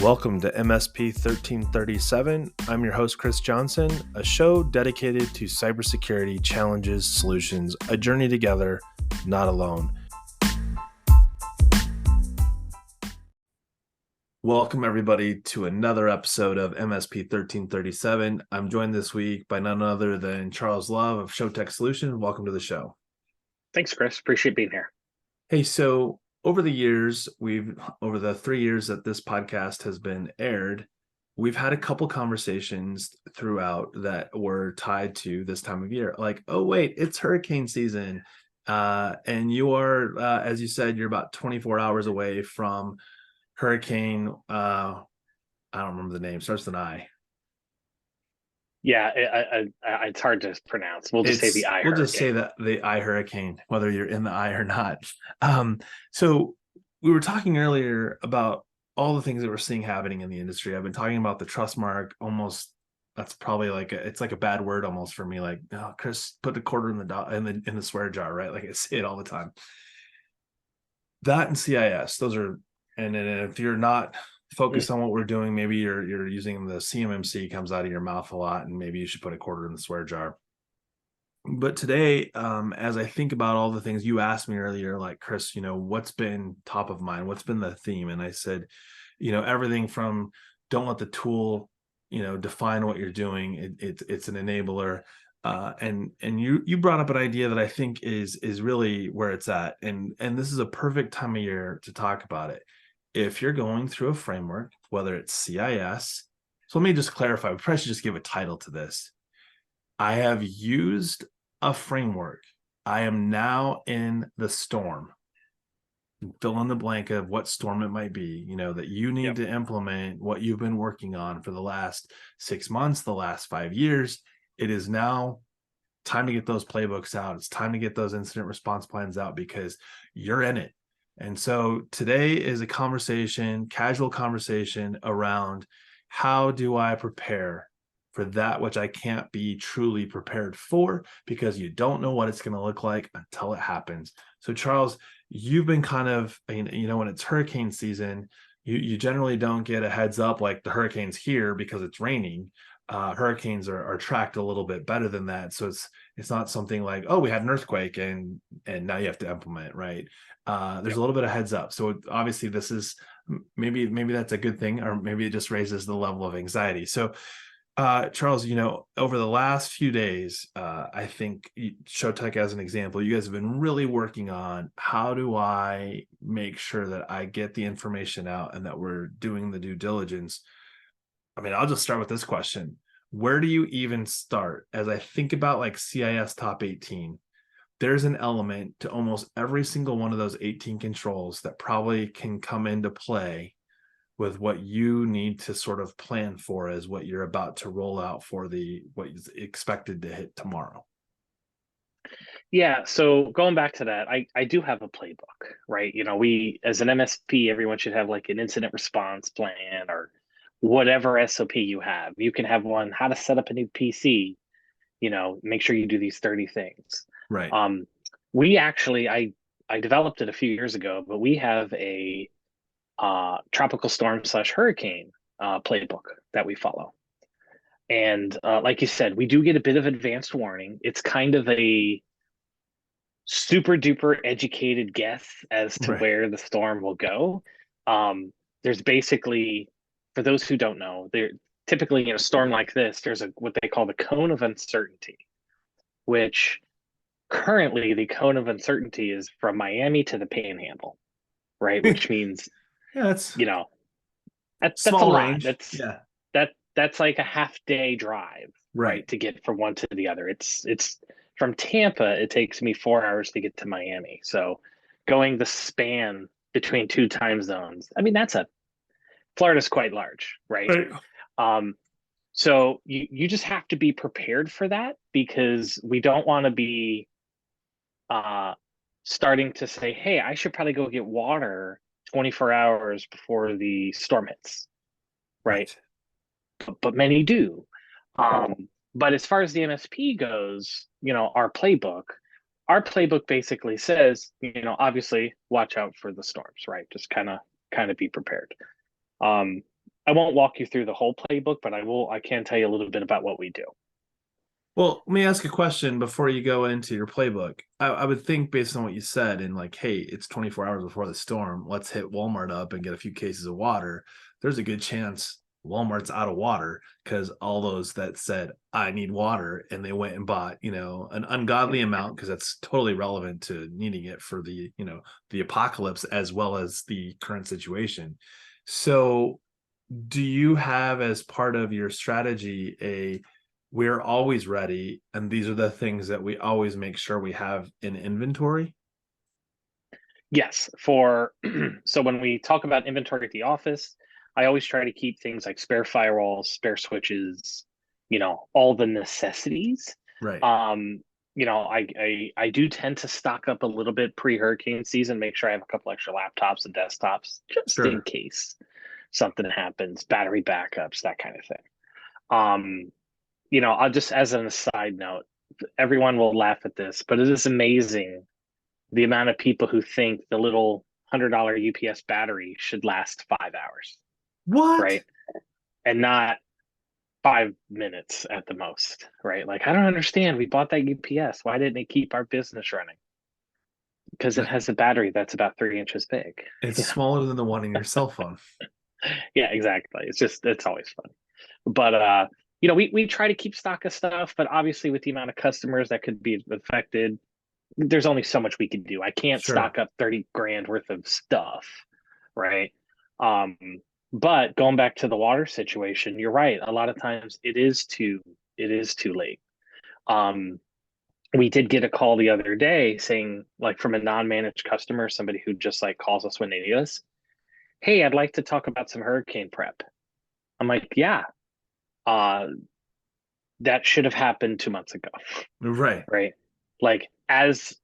Welcome to MSP 1337. I'm your host, Chris Johnson, a show dedicated to cybersecurity challenges, solutions, a journey together, not alone. Welcome, everybody, to another episode of MSP 1337. I'm joined this week by none other than Charles Love of ShowTech Solutions. Welcome to the show. Thanks, Chris. Appreciate being here. Hey, so over the 3 years that this podcast has been aired, we've had a couple conversations throughout that were tied to this time of year. Like, oh, wait, it's hurricane season. And you are, as you said, you're about 24 hours away from Hurricane, I don't remember the name, starts with an I. Yeah, it's hard to pronounce. We'll just say the I. We'll just say that the I hurricane, whether you're in the eye or not. So we were talking earlier about all the things that we're seeing happening in the industry. I've been talking about the trust mark. Almost, that's probably it's like a bad word almost for me. Like, oh, Chris, put the quarter in the swear jar, right? Like I say it all the time. That and CIS, those are, and then if you're not focused on what we're doing, maybe you're using the CMMC comes out of your mouth a lot, and maybe you should put a quarter in the swear jar. But today, as I think about all the things you asked me earlier, like, Chris, what's been top of mind? What's been the theme? And I said, everything from don't let the tool, define what you're doing. It's an enabler. And you brought up an idea that I think is really where it's at. And this is a perfect time of year to talk about it. If you're going through a framework, whether it's CIS, so let me just clarify, we probably should just give a title to this. I have used a framework. I am now in the storm. Fill in the blank of what storm it might be, that you need to implement what you've been working on for the last 6 months, the last 5 years. It is now time to get those playbooks out. It's time to get those incident response plans out because you're in it. And so today is a casual conversation around how do I prepare for that which I can't be truly prepared for, because you don't know what it's going to look like until it happens. So Charles, you've been kind of, when it's hurricane season, you generally don't get a heads up like the hurricane's here because it's raining. Hurricanes are tracked a little bit better than that. So it's not something like, oh, we had an earthquake and now you have to implement, right? There's a little bit of heads up. So obviously this is maybe that's a good thing, or maybe it just raises the level of anxiety. So Charles, over the last few days, I think ShowTech as an example, you guys have been really working on how do I make sure that I get the information out and that we're doing the due diligence. I mean, I'll just start with this question. Where do you even start? As I think about like CIS top 18, there's an element to almost every single one of those 18 controls that probably can come into play with what you need to sort of plan for as what you're about to roll out for what is expected to hit tomorrow. Yeah, so going back to that, I do have a playbook, right? We, as an MSP, everyone should have like an incident response plan or whatever SOP you have. You can have one, how to set up a new PC, make sure you do these 30 things. Right. We actually, I developed it a few years ago, but we have a tropical storm / hurricane playbook that we follow. And like you said, we do get a bit of advanced warning. It's kind of a super duper educated guess as to where the storm will go. There's basically, for those who don't know, there typically in a storm like this, there's what they call the cone of uncertainty, which currently the cone of uncertainty is from Miami to the Panhandle, right? Which means that's that's a lot. Range. That's like a half day drive, right, to get from one to the other. It's from Tampa, it takes me 4 hours to get to Miami. So going the span between two time zones, I mean, Florida's quite large, right? So you just have to be prepared for that, because we don't want to be starting to say, hey, I should probably go get water 24 hours before the storm hits, right? But many do. But as far as the MSP goes, our playbook basically says, obviously watch out for the storms, right? Just kind of be prepared. I won't walk you through the whole playbook, but I can tell you a little bit about what we do. Well, let me ask a question before you go into your playbook. I would think based on what you said, and like, hey, it's 24 hours before the storm. Let's hit Walmart up and get a few cases of water. There's a good chance Walmart's out of water because all those that said, I need water, and they went and bought, an ungodly amount because that's totally relevant to needing it for the apocalypse as well as the current situation. So, do you have as part of your strategy we're always ready, and these are the things that we always make sure we have in inventory? Yes, for so when we talk about inventory at the office, I always try to keep things like spare firewalls, spare switches, all the necessities. Right. Um, I do tend to stock up a little bit pre-hurricane season, make sure I have a couple extra laptops and desktops just in Sure. case something happens, battery backups, that kind of thing. Um, I'll just as an aside note, everyone will laugh at this, but it is amazing the amount of people who think the little $100 UPS battery should last 5 hours, What? right? And not 5 minutes at the most, right? Like, I don't understand. We bought that UPS. Why didn't it keep our business running? Because it That has a battery that's about 3 inches big. it's smaller than the one in your cell phone. Yeah, exactly. It's always fun. But we try to keep stock of stuff, but obviously with the amount of customers that could be affected, there's only so much we can do. I can't Sure. stock up 30 grand worth of stuff, right? Um, but going back to the water situation, you're right. A lot of times it is too late. Um, we did get a call the other day saying, like, from a non-managed customer, somebody who just like calls us when they need us. Hey, I'd like to talk about some hurricane prep. I'm like, yeah, uh, that should have happened 2 months ago. Right. Right? Like as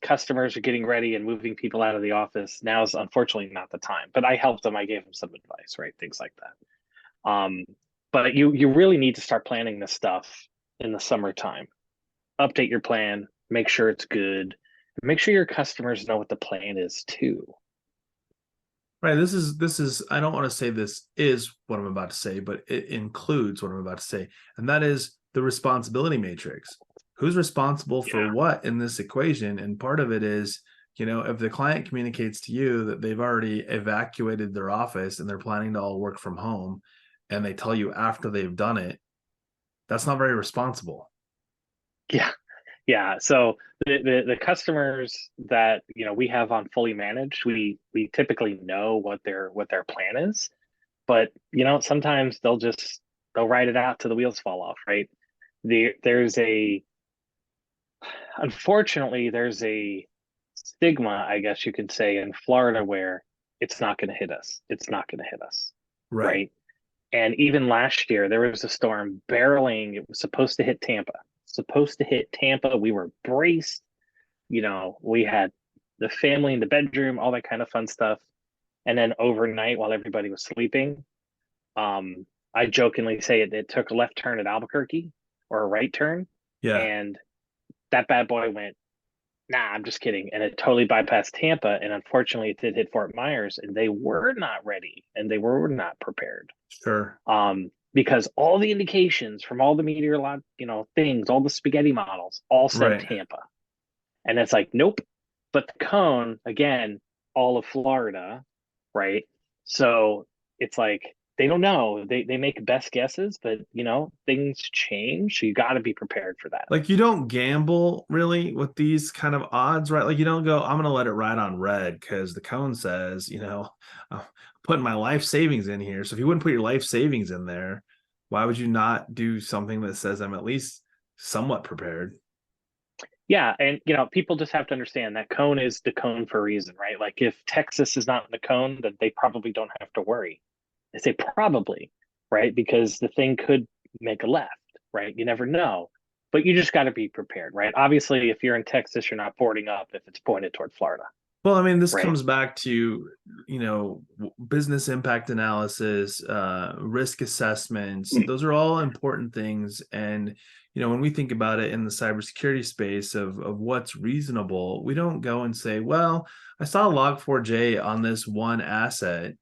customers are getting ready and moving people out of the office, now is unfortunately not the time. But I helped them. I gave them some advice, right? Things like that. Um, but you really need to start planning this stuff in the summertime. Update your plan, make sure it's good, make sure your customers know what the plan is too. Right. This is I don't want to say this is what I'm about to say, but it includes what I'm about to say. And that is the responsibility matrix. Who's responsible for Yeah. what in this equation? And part of it is, if the client communicates to you that they've already evacuated their office and they're planning to all work from home, and they tell you after they've done it, that's not very responsible. Yeah. Yeah. So the customers that we have on fully managed, we typically know what their plan is. But sometimes they'll write it out till the wheels fall off, right? There's a Unfortunately, there's a stigma, I guess you could say, in Florida where it's not going to hit us. It's not going to hit us, Right. right? And even last year, there was a storm barreling. It was supposed to hit Tampa. Supposed to hit Tampa. We were braced. We had the family in the bedroom, all that kind of fun stuff. And then overnight, while everybody was sleeping, um, I jokingly say it took a left turn at Albuquerque or a right turn, Yeah. and that bad boy went, nah, I'm just kidding. And it totally bypassed Tampa. And unfortunately, it did hit Fort Myers, and they were not ready and they were not prepared. Sure. Because all the indications from all the meteorological, things, all the spaghetti models all said Right. Tampa. And it's like, nope. But the cone, again, all of Florida, right? So it's like they don't know. They make best guesses, but things change. So you got to be prepared for that. Like, you don't gamble really with these kind of odds, right? Like, you don't go, I'm going to let it ride on red because the cone says, I'm putting my life savings in here. So if you wouldn't put your life savings in there, why would you not do something that says I'm at least somewhat prepared? Yeah, and people just have to understand that cone is the cone for a reason, right? Like if Texas is not in the cone, then they probably don't have to worry. I say probably, right? Because the thing could make a left, right? You never know. But you just got to be prepared, right? Obviously, if you're in Texas, you're not boarding up if it's pointed toward Florida, Well, I mean, this right? comes back to, business impact analysis, risk assessments. Those are all important things. And, when we think about it in the cybersecurity space of what's reasonable, we don't go and say, well, I saw Log4j on this one asset.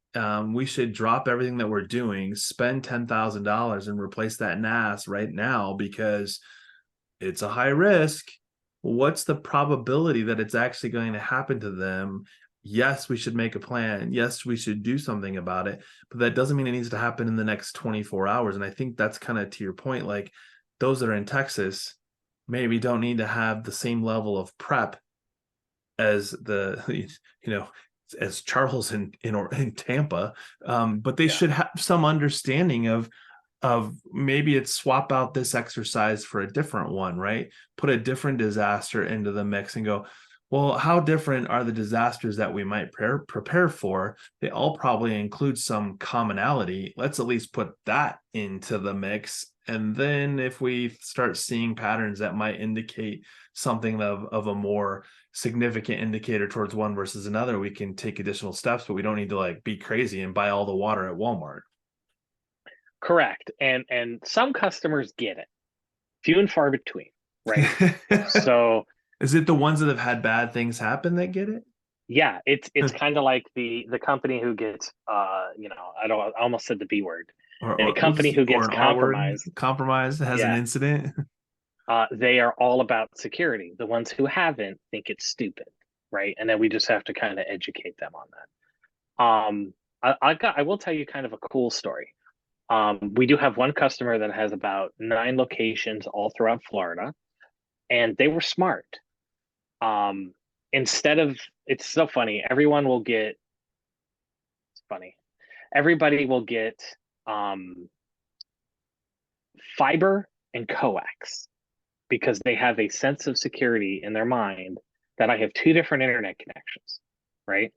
We should drop everything that we're doing, spend $10,000 and replace that NAS right now because it's a high risk. What's the probability that it's actually going to happen to them? Yes, we should make a plan. Yes, we should do something about it, but that doesn't mean it needs to happen in the next 24 hours. And I think that's kind of to your point, like those that are in Texas maybe don't need to have the same level of prep as the, you know, as Charles in Tampa, but they Yeah. should have some understanding of maybe it's swap out this exercise for a different one, right? Put a different disaster into the mix and go, well, how different are the disasters that we might prepare for? They all probably include some commonality. Let's at least put that into the mix. And then if we start seeing patterns that might indicate something of a more significant indicator towards one versus another, we can take additional steps, but we don't need to like be crazy and buy all the water at Walmart. Correct. And some customers get it. Few and far between, right? So Is it the ones that have had bad things happen that get it? yeah, it's kind of like the company who gets I almost said the B word. A company who Or gets an R word compromised. compromised has an Yeah. incident? They are all about security. The ones who haven't think it's stupid, right? And then we just have to kind of educate them on that. I will tell you kind of a cool story. We do have one customer that has about 9 locations all throughout Florida, and they were smart. Um, Instead of, it's so funny, it's funny, everybody will get um, fiber and coax because they have a sense of security in their mind that I have two different internet connections, right?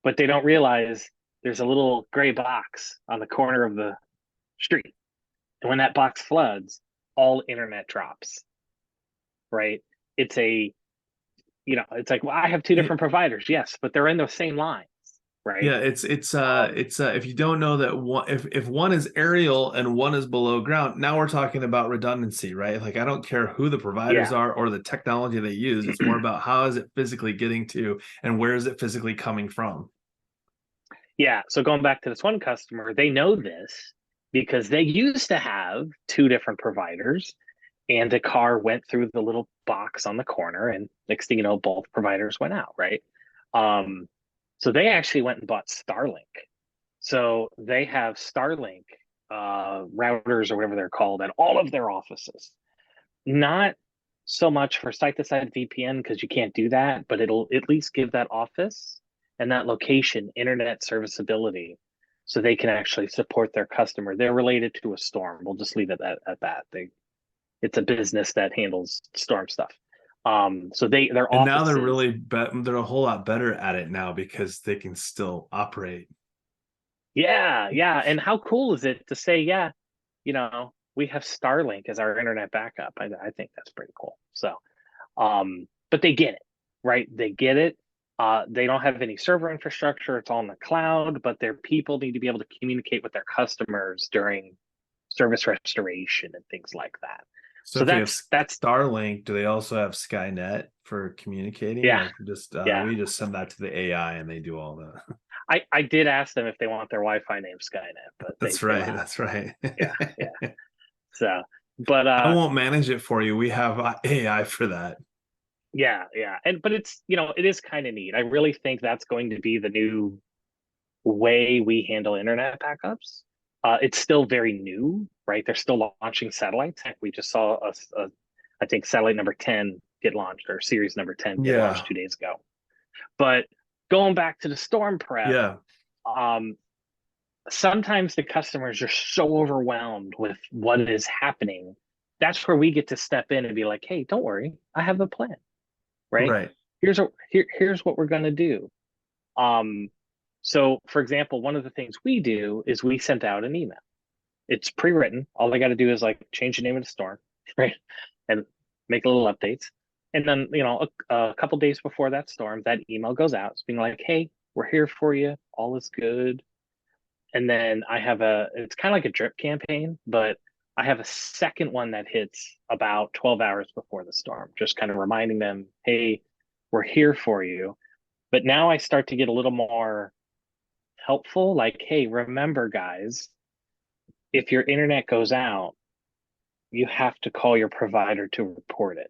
But they don't realize there's a little gray box on the corner of the street. And when that box floods, all internet drops, right? It's a, it's like, well, I have two different providers. Yes, but they're in the same lines, right? Yeah, it's Um, if you don't know that one, if one is aerial and one is below ground, now we're talking about redundancy, right? Like I don't care who the providers yeah. are or the technology they use. It's more about how is it physically getting to and where is it physically coming from. Yeah. So going back to this one customer, they know this because they used to have two different providers and the car went through the little box on the corner and next thing you know, both providers went out, right? Um, so they actually went and bought Starlink. So they have Starlink routers or whatever they're called at all of their offices. Not so much for site-to-site VPN because you can't do that, but it'll at least give that office and that location internet serviceability so they can actually support their customer. They're related to a storm. We'll just leave it at that. It's a business that handles storm stuff. So their And now they're offices, they're a whole lot better at it now because they can still operate. yeah, yeah. And how cool is it to say, yeah, we have Starlink as our internet backup? I think that's pretty cool. So, but they get it, right? They get it. They don't have any server infrastructure. It's all in the cloud, but their people need to be able to communicate with their customers during service restoration and things like that. So So if they have that's Starlink, do they also have Skynet for communicating? yeah, Or just yeah. we just send that to the AI and they do all that? I did ask them if they want their Wi-Fi name Skynet, but they That's right. laughed. That's right. Yeah, yeah. So, but I won't manage it for you. We have AI for that. yeah, yeah. But it's, it is kind of neat. I really think that's going to be the new way we handle internet backups. It's still very new, right? They're still launching satellites. Heck, we just saw I think satellite number 10 get launched or series number 10 get launched Yeah. 2 days ago. But going back to the storm prep, Yeah. um, sometimes the customers are so overwhelmed with what is happening. That's where we get to step in and be like, hey, don't worry, I have a plan, right? Right. Here's what we're gonna do. Um, so for example, one of the things we do is we sent out an email. It's pre-written. All I got to do is like change the name of the storm, right? And make a little updates. And then, a couple days before that storm, that email goes out. It's being like, hey, we're here for you. All is good. And then it's kind of like a drip campaign, but I have a second one that hits about 12 hours before the storm, just kind of reminding them, hey, we're here for you. But now I start to get a little more helpful, like, hey, remember, guys, if your internet goes out, you have to call your provider to report it.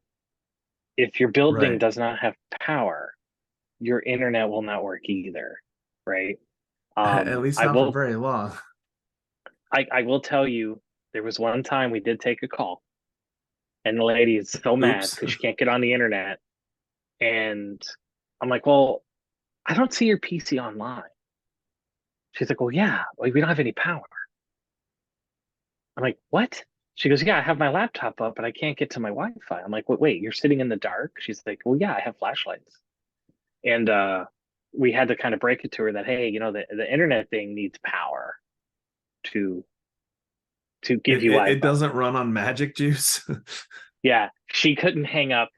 If your building Right. does not have power, your internet will not work either, right? At least I not for will very long. I will tell you, there was one time we did take a call, and the lady is so mad Oops. because she can't get on the internet. And I'm like, well, I don't see your PC online. She's like, well, yeah, like we don't have any power. I'm like, what? She goes, yeah, I have my laptop up, but I can't get to my Wi-Fi. I'm like, wait, you're sitting in the dark? She's like, well, yeah, I have flashlights. And we had to kind of break it to her that, hey, the internet thing needs power to give you It Wi-Fi. doesn't run on magic juice. Yeah, she couldn't hang up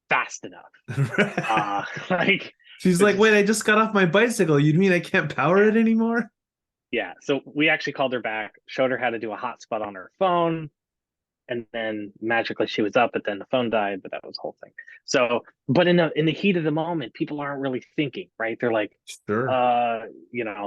fast enough. Like She's it's like, wait, just I just got off my bicycle. You mean I can't power it anymore? yeah. So we actually called her back, showed her how to do a hotspot on her phone, and then magically she was up, but then the phone died, but that was the whole thing. So, but in the heat of the moment, people aren't really thinking, right? They're like, Sure.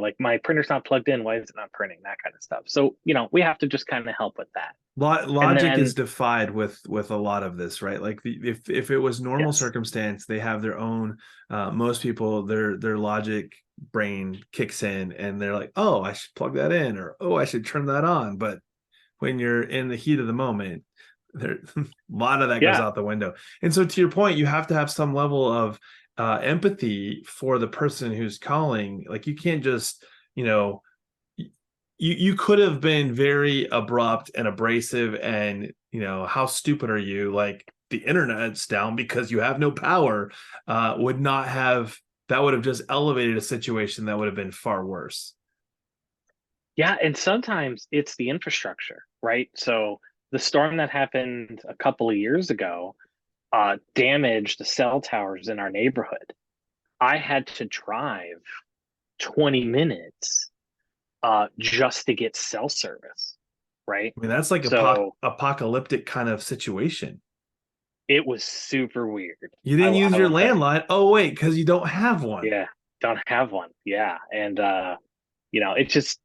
like my printer's not plugged in, why is it not printing? That kind of stuff. So, we have to just kind of help with that. And Logic is then defied with a lot of this, right? Like if it was normal yes, circumstance, they have their own. Most people, their logic brain kicks in, and they're like, "Oh, I should plug that in," or "Oh, I should turn that on." But when you're in the heat of the moment, there a lot of that goes yeah, out the window. And so, to your point, you have to have some level of empathy for the person who's calling. Like you can't just, you know, you could have been very abrupt and abrasive and how stupid are you, like the internet's down because you have no power. Would not have That would have just elevated a situation that would have been far worse. yeah. And sometimes it's the infrastructure, right? So the storm that happened a couple of years ago damaged the cell towers in our neighborhood. I had to drive 20 minutes just to get cell service, right? I mean, that's like So apocalyptic kind of situation. it was super weird. You I, didn't use I your will tell you. landline. Oh wait, because you don't have one. Yeah, don't have one. Yeah. And it's just,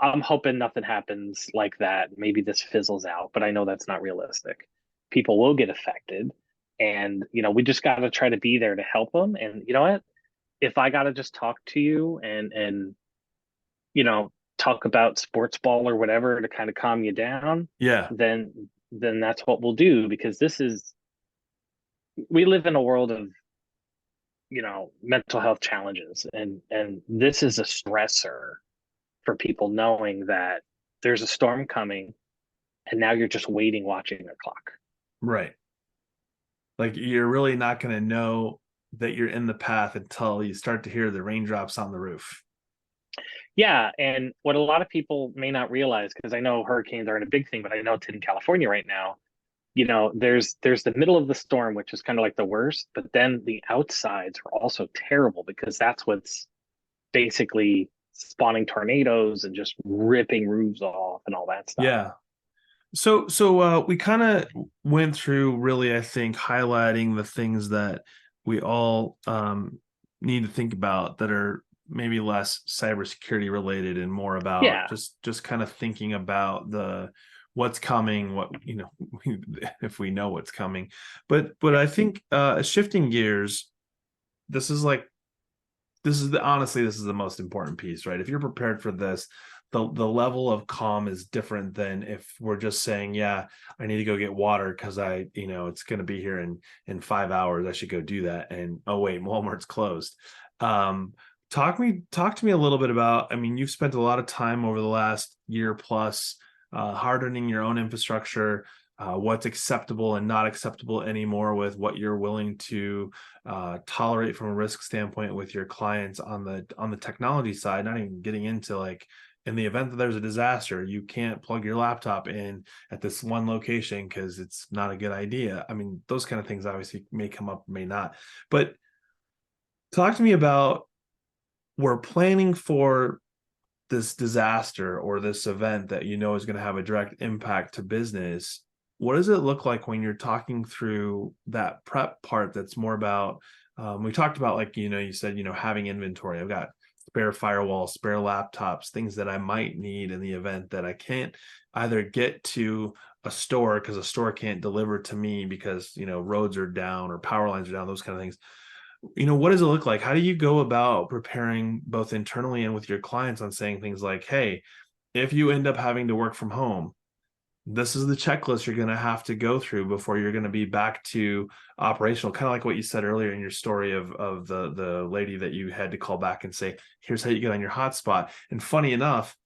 I'm hoping nothing happens like that. Maybe this fizzles out, but I know that's not realistic. People will get affected. And, we just got to try to be there to help them. And you know what? If I got to just talk to you and, talk about sports ball or whatever to kind of calm you down, Yeah. then that's what we'll do because we live in a world of mental health challenges and this is a stressor for people knowing that there's a storm coming and now you're just waiting watching the clock. Right. Like you're really not going to know that you're in the path until you start to hear the raindrops on the roof. Yeah, and what a lot of people may not realize, because I know hurricanes aren't a big thing, but I know it's in California right now. There's the middle of the storm, which is kind of like the worst, but then the outsides are also terrible because that's what's basically spawning tornadoes and just ripping roofs off and all that stuff. Yeah. So we kind of went through, really, I think, highlighting the things that we all need to think about that are maybe less cybersecurity related and more about Yeah, just kind of thinking about the what's coming, what if we know what's coming. But yeah, I think shifting gears, this is like honestly, this is the most important piece, right? If you're prepared for this, the level of calm is different than if we're just saying, yeah, I need to go get water because it's going to be here in 5 hours. I should go do that. And oh wait, Walmart's closed. Um, talk to me a little bit about. I mean, you've spent a lot of time over the last year plus hardening your own infrastructure. What's acceptable and not acceptable anymore with what you're willing to tolerate from a risk standpoint with your clients on the technology side, not even getting into like in the event that there's a disaster, you can't plug your laptop in at this one location because it's not a good idea. I mean, those kind of things obviously may come up, may not. But talk to me about we're planning for this disaster or this event that you know is going to have a direct impact to business, what does it look like when you're talking through that prep part that's more about, we talked about, like, you said, having inventory. I've got spare firewalls, spare laptops, things that I might need in the event that I can't either get to a store because a store can't deliver to me because, roads are down or power lines are down, those kind of things. What does it look like? How do you go about preparing both internally and with your clients on saying things like, hey, if you end up having to work from home, this is the checklist you're going to have to go through before you're going to be back to operational, kind of like what you said earlier in your story of the lady that you had to call back and say, here's how you get on your hotspot. And funny enough,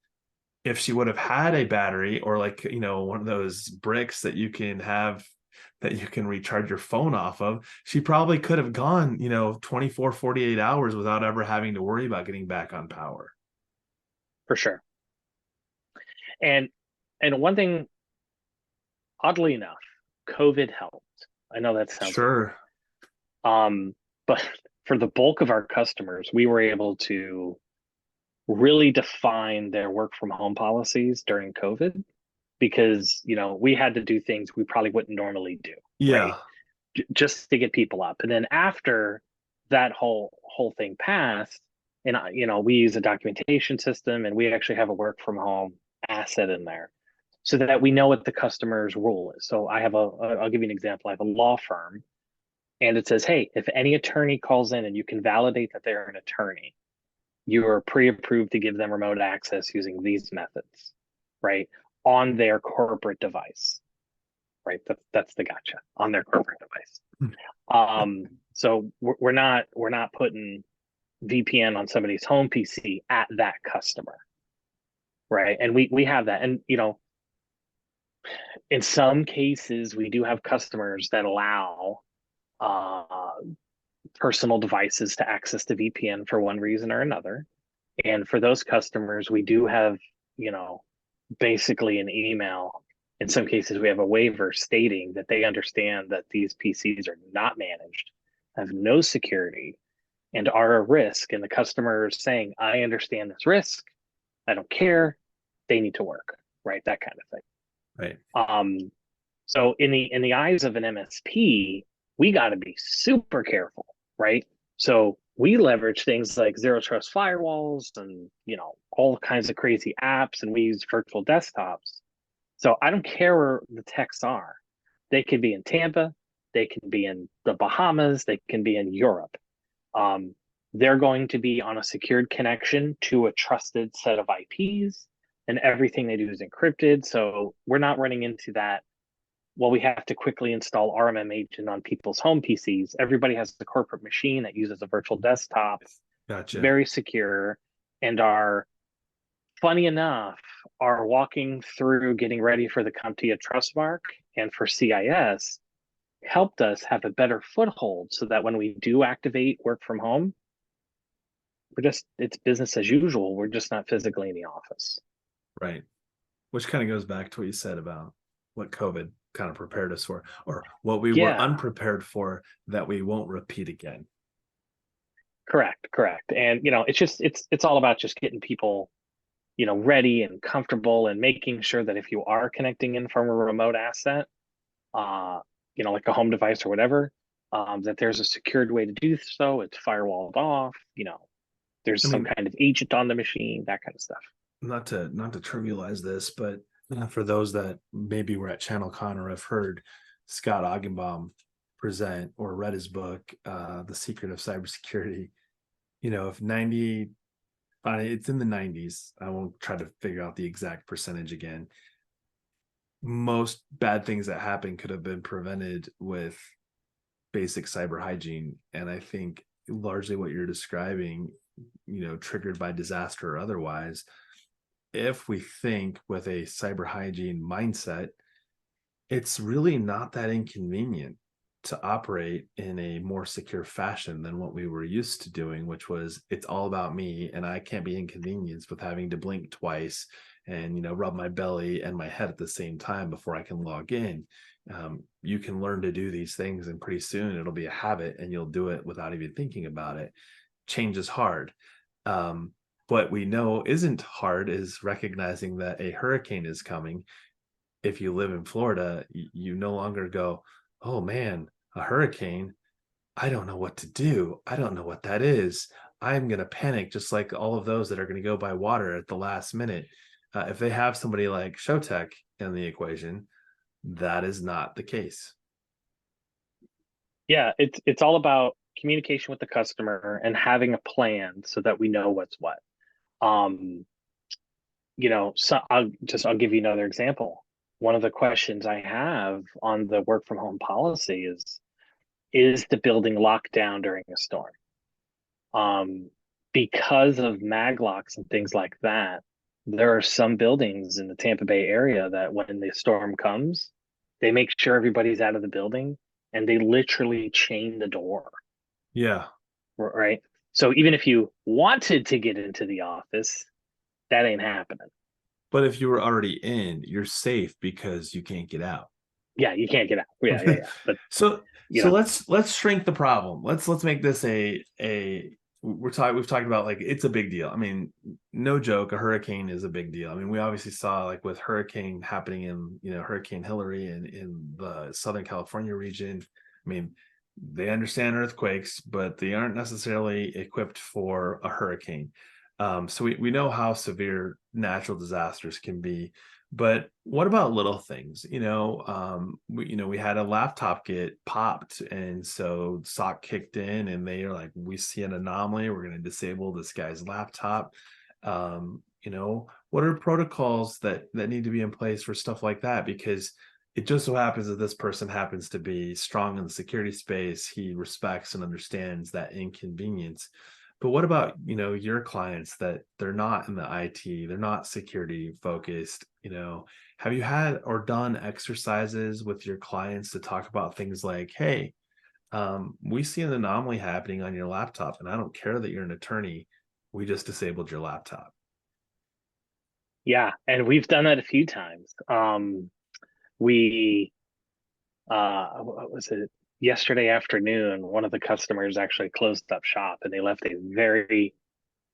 if she would have had a battery or, like, one of those bricks that you can have that you can recharge your phone off of, she probably could have gone, 24, 48 hours without ever having to worry about getting back on power. For sure. And one thing, oddly enough, COVID helped. I know that sounds weird. Sure. But for the bulk of our customers, we were able to really define their work from home policies during COVID because, we had to do things we probably wouldn't normally do, right? Yeah. Just to get people up. And then after that whole thing passed, and we use a documentation system, and we actually have a work from home asset in there so that we know what the customer's rule is. So I'll give you an example. I have a law firm, and it says, hey, if any attorney calls in and you can validate that they're an attorney, you are pre-approved to give them remote access using these methods, right? On their corporate device, right? That's the gotcha, on their corporate device. So we're not putting VPN on somebody's home PC at that customer, right? And we have that. And in some cases, we do have customers that allow personal devices to access the VPN for one reason or another. And for those customers, we do have, basically an email. In some cases, we have a waiver stating that they understand that these PCs are not managed, have no security, and are a risk. And the customer is saying, I understand this risk. I don't care. They need to work, right? That kind of thing. Right. So in the eyes of an MSP, we got to be super careful, right? So we leverage things like zero trust firewalls and all kinds of crazy apps, and we use virtual desktops. So I don't care where the techs are. They could be in Tampa, they can be in the Bahamas, they can be in Europe. They're going to be on a secured connection to a trusted set of IPs, and everything they do is encrypted. So we're not running into that. Well, we have to quickly install RMM agent on people's home PCs. Everybody has a corporate machine that uses a virtual desktop, Gotcha. very secure, and funny enough, are walking through getting ready for the CompTIA Trustmark and for CIS helped us have a better foothold so that when we do activate work from home, it's business as usual. We're just not physically in the office. Right. Which kind of goes back to what you said about what COVID kind of prepared us for, or what we were unprepared for that we won't repeat again. Correct. And it's all about just getting people ready and comfortable, and making sure that if you are connecting in from a remote asset, like a home device or whatever, that there's a secured way to do so. It's firewalled off, there's some kind of agent on the machine, that kind of stuff. Not to trivialize this, but for those that maybe were at ChannelCon or have heard Scott Augenbaum present or read his book, The Secret of Cybersecurity, if 90, it's in the 90s, I won't try to figure out the exact percentage again, most bad things that happen could have been prevented with basic cyber hygiene. And I think largely what you're describing, triggered by disaster or otherwise, if we think with a cyber hygiene mindset, it's really not that inconvenient to operate in a more secure fashion than what we were used to doing, which was, it's all about me and I can't be inconvenienced with having to blink twice and rub my belly and my head at the same time before I can log in. You can learn to do these things, and pretty soon it'll be a habit and you'll do it without even thinking about it. Change is hard. what we know isn't hard is recognizing that a hurricane is coming. If you live in Florida, you no longer go, oh man, a hurricane. I don't know what to do. I don't know what that is. I'm going to panic just like all of those that are going to go by water at the last minute. If they have somebody like ShowTech in the equation, that is not the case. Yeah, it's all about communication with the customer and having a plan so that we know what's what. Um, so I'll give you another example. One of the questions I have on the work from home policy is the building locked down during a storm? Um, because of mag locks and things like that, there are some buildings in the Tampa Bay area that when the storm comes, they make sure everybody's out of the building and they literally chain the door, Yeah. right? So even if you wanted to get into the office, that ain't happening. But if you were already in, you're safe because you can't get out. Yeah, you can't get out. Yeah. But so you so know, let's shrink the problem. Let's make this a we've talked about like it's a big deal. I mean, no joke, a hurricane is a big deal. I mean, we obviously saw like with hurricane happening in, Hurricane Hillary in the Southern California region. I mean, they understand earthquakes, but they aren't necessarily equipped for a hurricane. So we know how severe natural disasters can be, but what about little things? We had a laptop get popped, and so SOC kicked in, and they are like, "We see an anomaly. We're going to disable this guy's laptop." What are protocols that need to be in place for stuff like that? Because it just so happens that this person happens to be strong in the security space. He respects and understands that inconvenience. But what about, your clients that they're not in the IT, they're not security focused, have you had or done exercises with your clients to talk about things like, hey, we see an anomaly happening on your laptop, and I don't care that you're an attorney. We just disabled your laptop. yeah, and we've done that a few times. We what was it? Yesterday afternoon, one of the customers actually closed up shop and they left a very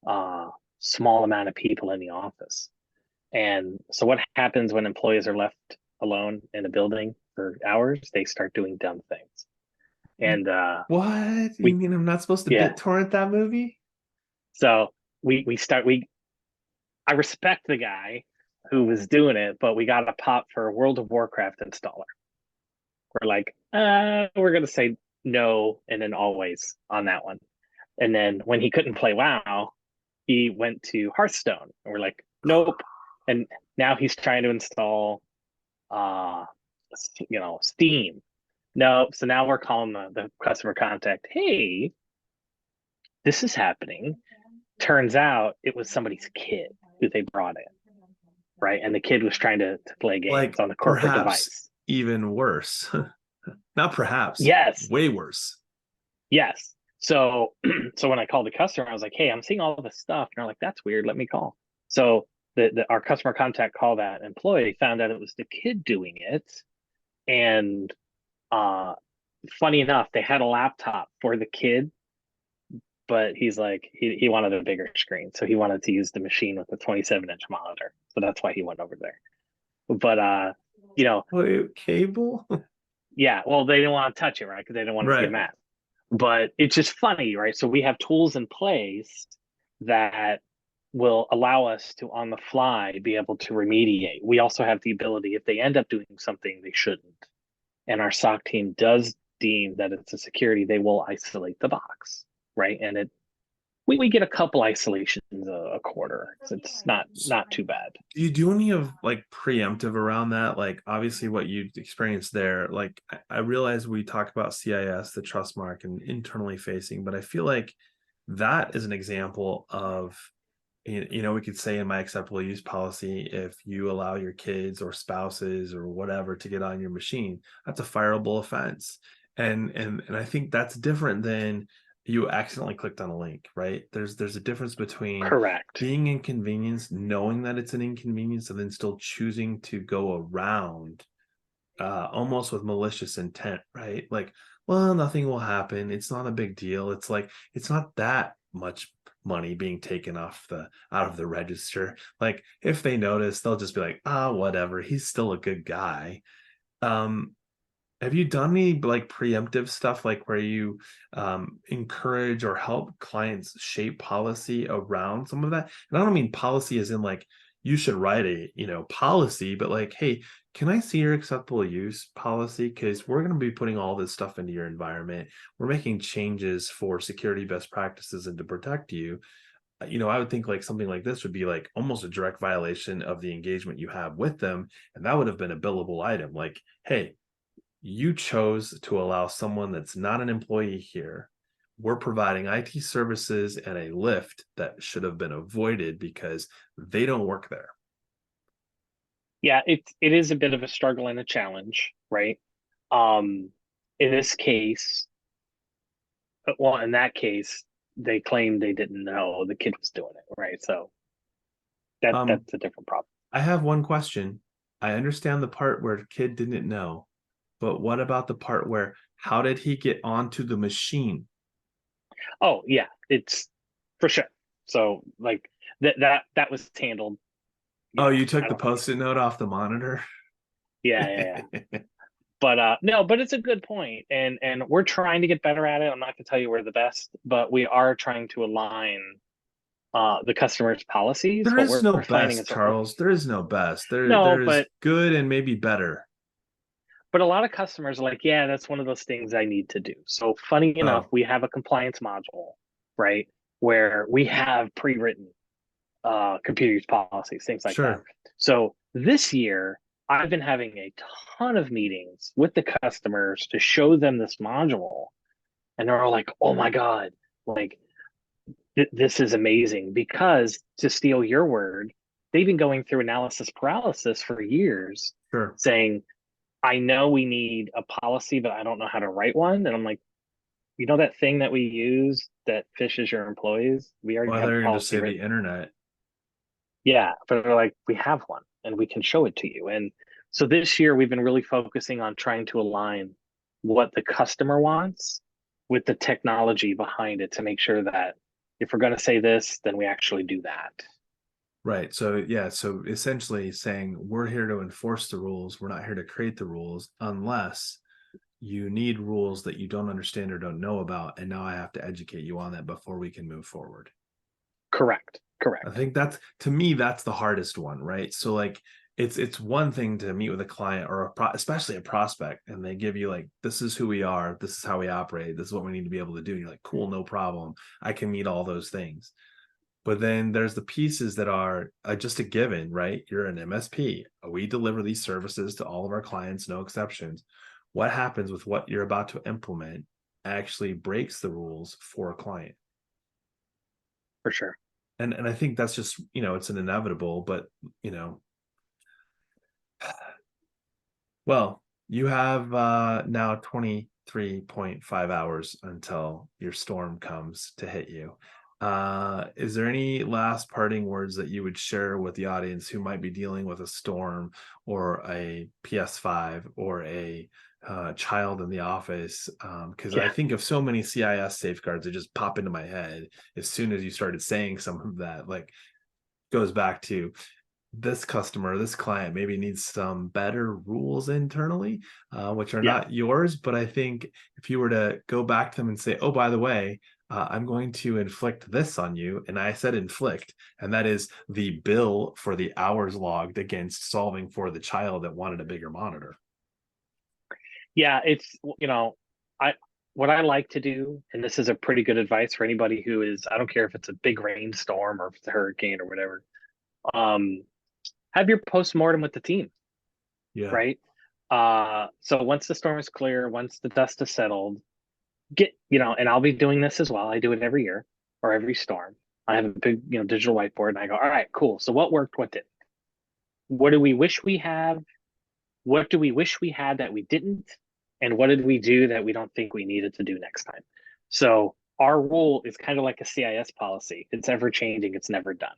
uh small amount of people in the office. And so what happens when employees are left alone in a building for hours? They start doing dumb things. And What? You we mean I'm not supposed to yeah, BitTorrent that movie? so we I respect the guy who was doing it, but we got a pop for a World of Warcraft installer. We're like, we're gonna say no and then always on that one. And then when he couldn't play WoW, he went to Hearthstone, and we're like, nope. And now he's trying to install, uh, Steam. No, so now we're calling the customer contact. Hey, this is happening. Turns out it was somebody's kid who they brought in, right? And the kid was trying to play games Like on the corporate perhaps device. even worse. Not perhaps, Yes, way worse. yes. So so when I called the customer, I was like, "Hey, I'm seeing all this stuff." And they're like, "That's weird. Let me call." So our customer contact called that employee, found out it was the kid doing it, and uh, funny enough, they had a laptop for the kid, but he's like he wanted a bigger screen, so he wanted to use the machine with the 27-inch monitor. So that's why he went over there. But you know, Wait, cable? yeah, well, they didn't want to touch it, right? Because they didn't want it to get Right. mad. But it's just funny, right? So we have tools in place that will allow us to on the fly be able to remediate. We also have the ability, if they end up doing something they shouldn't, and our SOC team does deem that it's a security, they will isolate the box, right? And we get a couple isolations a quarter. So it's not too bad. Do you do any of like preemptive around that? Like obviously what you experienced there, like I realize we talk about CIS, the trust mark, and internally facing, but I feel like that is an example of, we could say in my acceptable use policy, if you allow your kids or spouses or whatever to get on your machine, that's a fireable offense. And I think that's different than you accidentally clicked on a link, right? There's a difference between Correct. being inconvenienced, knowing that it's an inconvenience, and then still choosing to go around, almost with malicious intent, right? Like, well, nothing will happen. It's not a big deal. It's like, it's not that much. money being taken off the out of the register. Like if they notice, they'll just be like, ah, whatever, he's still a good guy. Um, have you done any like preemptive stuff, like where you encourage or help clients shape policy around some of that? And I don't mean policy as in like you should write a policy, but like, hey, can I see your acceptable use policy? Because we're going to be putting all this stuff into your environment. We're making changes for security best practices and to protect you. I would think like something like this would be like almost a direct violation of the engagement you have with them, and that would have been a billable item. Like, hey, you chose to allow someone that's not an employee here. We're providing IT services and a lift that should have been avoided because they don't work there. Yeah, it is a bit of a struggle and a challenge, right? Um, in this case, well, in that case, they claimed they didn't know the kid was doing it, right? So Um, that's a different problem. I have one question. I understand the part where the kid didn't know, but what about the part where how did he get onto the machine? Oh yeah, it's for sure. So like that was handled, Oh, you I took the don't think. post-it note off the monitor? Yeah. But no, but it's a good point, and we're trying to get better at it. I'm not gonna tell you we're the best, but we are trying to align the customer's policies. There What is no we're finding best, is Charles. There is no best. There no, there is but good and maybe better. a lot of customers are like, yeah, that's one of those things I need to do. So funny enough, Oh, we have a compliance module, right, where we have pre-written computer use policies, things like that. sure. So this year, I've been having a ton of meetings with the customers to show them this module, and they're all like, "Oh my god, like this is amazing!" Because to steal your word, they've been going through analysis paralysis for years, Sure. saying, "I know we need a policy, but I don't know how to write one." And I'm like, "You know that thing that we use that fishes your employees? We already Well, have a they're going to policy say the written." internet. Yeah, but they're like, we have one and we can show it to you. And so this year we've been really focusing on trying to align what the customer wants with the technology behind it to make sure that if we're going to say this, then we actually do that. Right. So, yeah. So essentially saying we're here to enforce the rules. We're not here to create the rules unless you need rules that you don't understand or don't know about. And now I have to educate you on that before we can move forward. Correct. I Correct. think that's to me, that's the hardest one, right? So like it's one thing to meet with a client or especially a prospect, and they give you like, this is who we are, this is how we operate, this is what we need to be able to do. And you're like, cool, no problem. I can meet all those things. But then there's the pieces that are just a given, right? You're an MSP. We deliver these services to all of our clients, no exceptions. What happens with what you're about to implement actually breaks the rules for a client? For sure. And I think that's just, it's an inevitable, but you know, well, you have now 23.5 hours until your storm comes to hit you. Is there any last parting words that you would share with the audience who might be dealing with a storm or a PS5 or a child in the office? Because I Yeah. think of so many CIS safeguards that just pop into my head as soon as you started saying some of that. Like, goes back to this customer, this client maybe needs some better rules internally, which are Yeah. not yours. But I think if you were to go back to them and say, oh, by the way, I'm going to inflict this on you. And I said inflict, and that is the bill for the hours logged against solving for the child that wanted a bigger monitor. Yeah. It's, I, what I like to do, and this is a pretty good advice for anybody who is, I don't care if it's a big rainstorm or if it's a hurricane or whatever, um, have your postmortem with the team, Yeah. right? So once the storm is clear, once the dust is settled, and I'll be doing this as well. I do it every year or every storm. I have a big, digital whiteboard and I go, all right, cool. So what worked? What didn't? What do we wish we have? What do we wish we had that we didn't? And what did we do that we don't think we needed to do next time? So our rule is kind of like a CIS policy. It's ever changing. It's never done.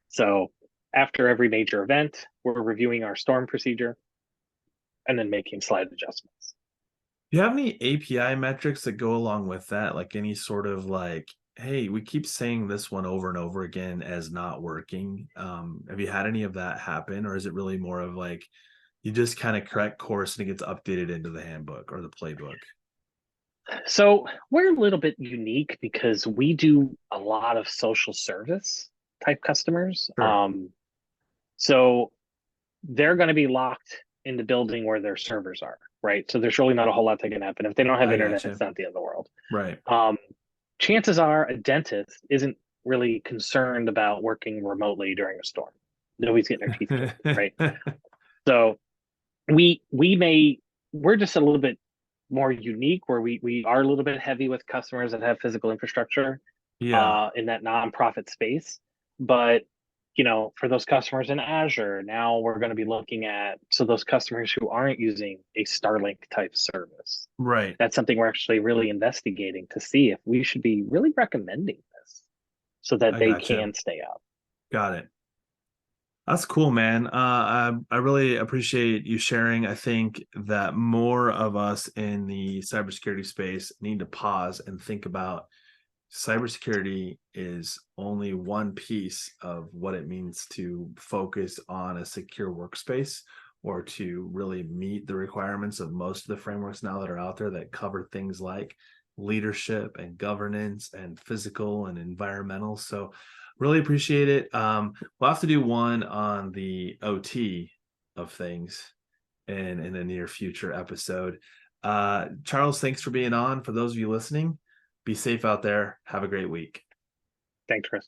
So after every major event, we're reviewing our storm procedure and then making slight adjustments. Do you have any API metrics that go along with that? Like any sort of like Hey, we keep saying this one over and over again as not working. Have you had any of that happen, or is it really more of like you just kind of correct course and it gets updated into the handbook or the playbook? So we're a little bit unique because we do a lot of social service type customers. Sure. So they're going to be locked in the building where their servers are, right? So there's really not a whole lot that can happen. If they don't have I internet, gotcha. it's not the end of the world. Right. Um, Chances are a dentist isn't really concerned about working remotely during a storm. Nobody's getting their teeth pulled, right? So we may we're just a little bit more unique where we are a little bit heavy with customers that have physical infrastructure Yeah. in that nonprofit space. But for those customers in Azure, now we're going to be looking at so those customers who aren't using a Starlink type service. Right. That's something we're actually really investigating to see if we should be really recommending this so that I they gotcha. can stay up. Got it. That's cool, man. I really appreciate you sharing. I think that more of us in the cybersecurity space need to pause and think about cybersecurity is only one piece of what it means to focus on a secure workspace or to really meet the requirements of most of the frameworks now that are out there that cover things like leadership and governance and physical and environmental. So really appreciate it. We'll have to do one on the OT of things in a near future episode. Charles, thanks for being on. For those of you listening, be safe out there. Have a great week. Thanks, Chris.